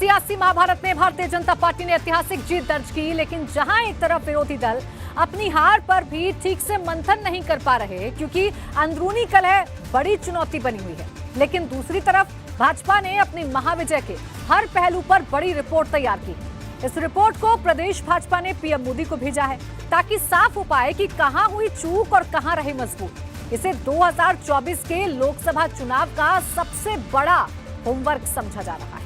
सियासी महाभारत में भारतीय जनता पार्टी ने ऐतिहासिक जीत दर्ज की, लेकिन जहां एक तरफ विरोधी दल अपनी हार पर भी ठीक से मंथन नहीं कर पा रहे क्योंकि अंदरूनी कलह बड़ी चुनौती बनी हुई है, लेकिन दूसरी तरफ भाजपा ने अपनी महाविजय के हर पहलू पर बड़ी रिपोर्ट तैयार की। इस रिपोर्ट को प्रदेश भाजपा ने पीएम मोदी को भेजा है ताकि साफ हो पाए कि कहां हुई चूक और कहां रहे मजबूत। इसे 2024 के लोकसभा चुनाव का सबसे बड़ा होमवर्क समझा जा रहा है।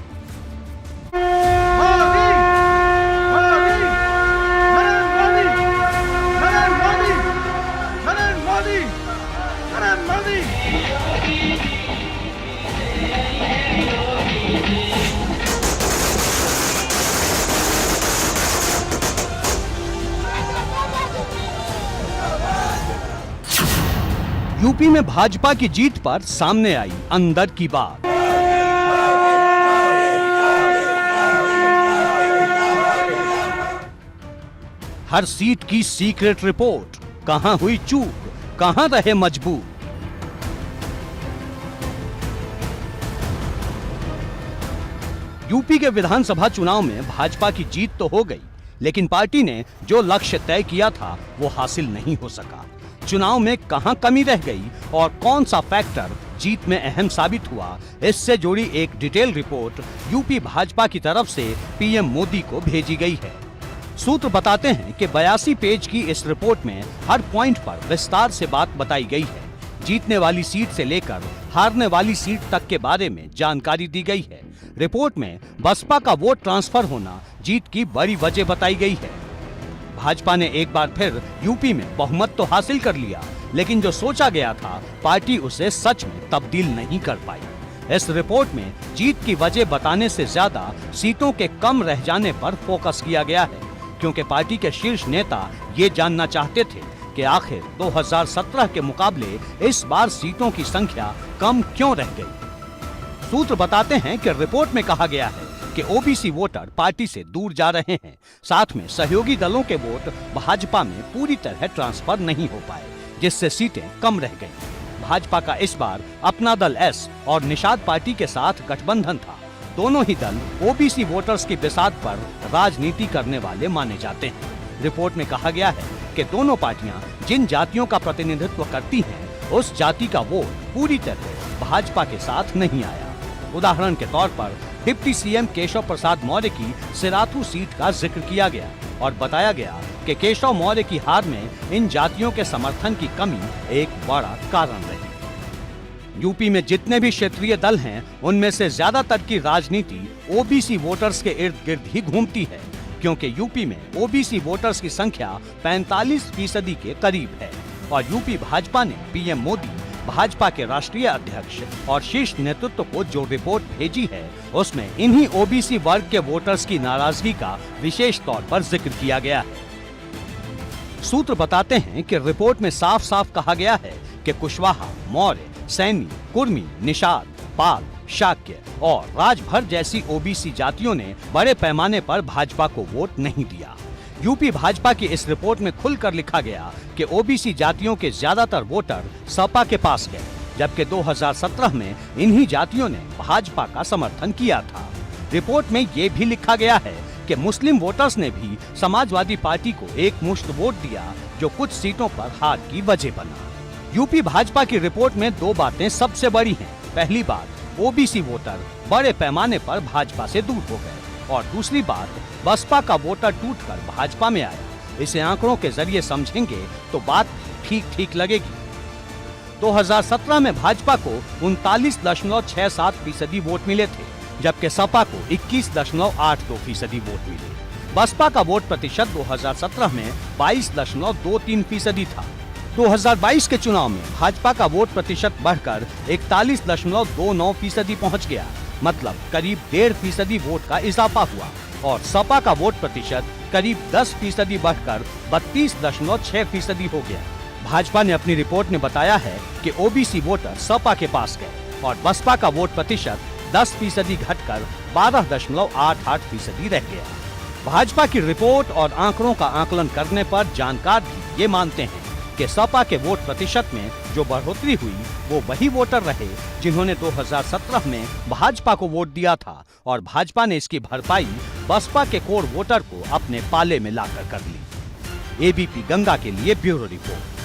यूपी में भाजपा की जीत पर सामने आई अंदर की बात। हर सीट की सीक्रेट रिपोर्ट, कहां हुई चूक, कहां रहे मजबूत। यूपी के विधानसभा चुनाव में भाजपा की जीत तो हो गई, लेकिन पार्टी ने जो लक्ष्य तय किया था वो हासिल नहीं हो सका। चुनाव में कहां कमी रह गई और कौन सा फैक्टर जीत में अहम साबित हुआ, इससे जुड़ी एक डिटेल रिपोर्ट यूपी भाजपा की तरफ से पीएम मोदी को भेजी गई है। सूत्र बताते हैं कि 82 पेज की इस रिपोर्ट में हर पॉइंट पर विस्तार से बात बताई गई है। जीतने वाली सीट से लेकर हारने वाली सीट तक के बारे में जानकारी दी गई है। रिपोर्ट में बसपा का वोट ट्रांसफर होना जीत की बड़ी वजह बताई गई है। भाजपा ने एक बार फिर यूपी में बहुमत तो हासिल कर लिया, लेकिन जो सोचा गया था पार्टी उसे सच में तब्दील नहीं कर पाई। इस रिपोर्ट में जीत की वजह बताने से ज्यादा सीटों के कम रह जाने पर फोकस किया गया है, क्योंकि पार्टी के शीर्ष नेता ये जानना चाहते थे कि आखिर 2017 के मुकाबले इस बार सीटों की संख्या कम क्यों रह गई। सूत्र बताते हैं कि रिपोर्ट में कहा गया है कि ओबीसी वोटर पार्टी से दूर जा रहे हैं, साथ में सहयोगी दलों के वोट भाजपा में पूरी तरह ट्रांसफर नहीं हो पाए, जिससे सीटें कम रह गईं। भाजपा का इस बार अपना दल एस और निषाद पार्टी के साथ गठबंधन था। दोनों ही दल ओबीसी वोटर्स की बिसात पर राजनीति करने वाले माने जाते हैं। रिपोर्ट में कहा गया है कि दोनों पार्टियां जिन जातियों का प्रतिनिधित्व करती हैं, उस जाति का वोट पूरी तरह भाजपा के साथ नहीं आया। उदाहरण के तौर पर डिप्टी सीएम केशव प्रसाद मौर्य की सिराथू सीट का जिक्र किया गया और बताया गया कि केशव मौर्य की हार में इन जातियों के समर्थन की कमी एक बड़ा कारण रही। यूपी में जितने भी क्षेत्रीय दल हैं, उनमें से ज्यादातर की राजनीति ओबीसी वोटर्स के इर्द गिर्द ही घूमती है, क्योंकि यूपी में ओबीसी वोटर्स की संख्या 45% के करीब है। और यूपी भाजपा ने पीएम मोदी, भाजपा के राष्ट्रीय अध्यक्ष और शीर्ष नेतृत्व को जो रिपोर्ट भेजी है, उसमें इन्हीं ओबीसी वर्ग के वोटर्स की नाराजगी का विशेष तौर पर जिक्र किया गया है। सूत्र बताते हैं कि रिपोर्ट में साफ साफ कहा गया है कि कुशवाहा, मौर्य, सैनी, कुर्मी, निषाद, पाल, शाक्य और राजभर जैसी ओबीसी जातियों ने बड़े पैमाने पर भाजपा को वोट नहीं दिया। यूपी भाजपा की इस रिपोर्ट में खुलकर लिखा गया कि ओबीसी जातियों के ज्यादातर वोटर सपा के पास गए, जबकि 2017 में इन्हीं जातियों ने भाजपा का समर्थन किया था। रिपोर्ट में ये भी लिखा गया है कि मुस्लिम वोटर्स ने भी समाजवादी पार्टी को एक मुश्त वोट दिया, जो कुछ सीटों पर हार की वजह बना। यूपी भाजपा की रिपोर्ट में दो बातें सबसे बड़ी हैं। पहली बात, ओबीसी वोटर बड़े पैमाने पर भाजपा से दूर हो गए, और दूसरी बात, बसपा का वोटर टूटकर भाजपा में आया। इसे आंकड़ों के जरिए समझेंगे तो बात ठीक ठीक लगेगी। 2017 में भाजपा को 39.67% वोट मिले थे, जबकि सपा को 21.82% वोट मिले। बसपा का वोट प्रतिशत 2017 में 22.23% था। 2022 के चुनाव में भाजपा का वोट प्रतिशत बढ़कर 41.29% पहुँच गया, मतलब करीब 1.5% वोट का इजाफा हुआ, और सपा का वोट प्रतिशत करीब 10% बढ़कर 32.6% हो गया। भाजपा ने अपनी रिपोर्ट में बताया है कि ओबीसी वोटर सपा के पास गए और बसपा का वोट प्रतिशत 10% घटकर 12.88% रह गया। भाजपा की रिपोर्ट और आंकड़ों का आकलन करने पर जानकार भी ये मानते हैं कि सपा के वोट प्रतिशत में जो बढ़ोतरी हुई वो वही वोटर रहे जिन्होंने 2017 में भाजपा को वोट दिया था और भाजपा ने इसकी भरपाई बसपा के कोर वोटर को अपने पाले में लाकर कर ली। एबीपी गंगा के लिए ब्यूरो रिपोर्ट।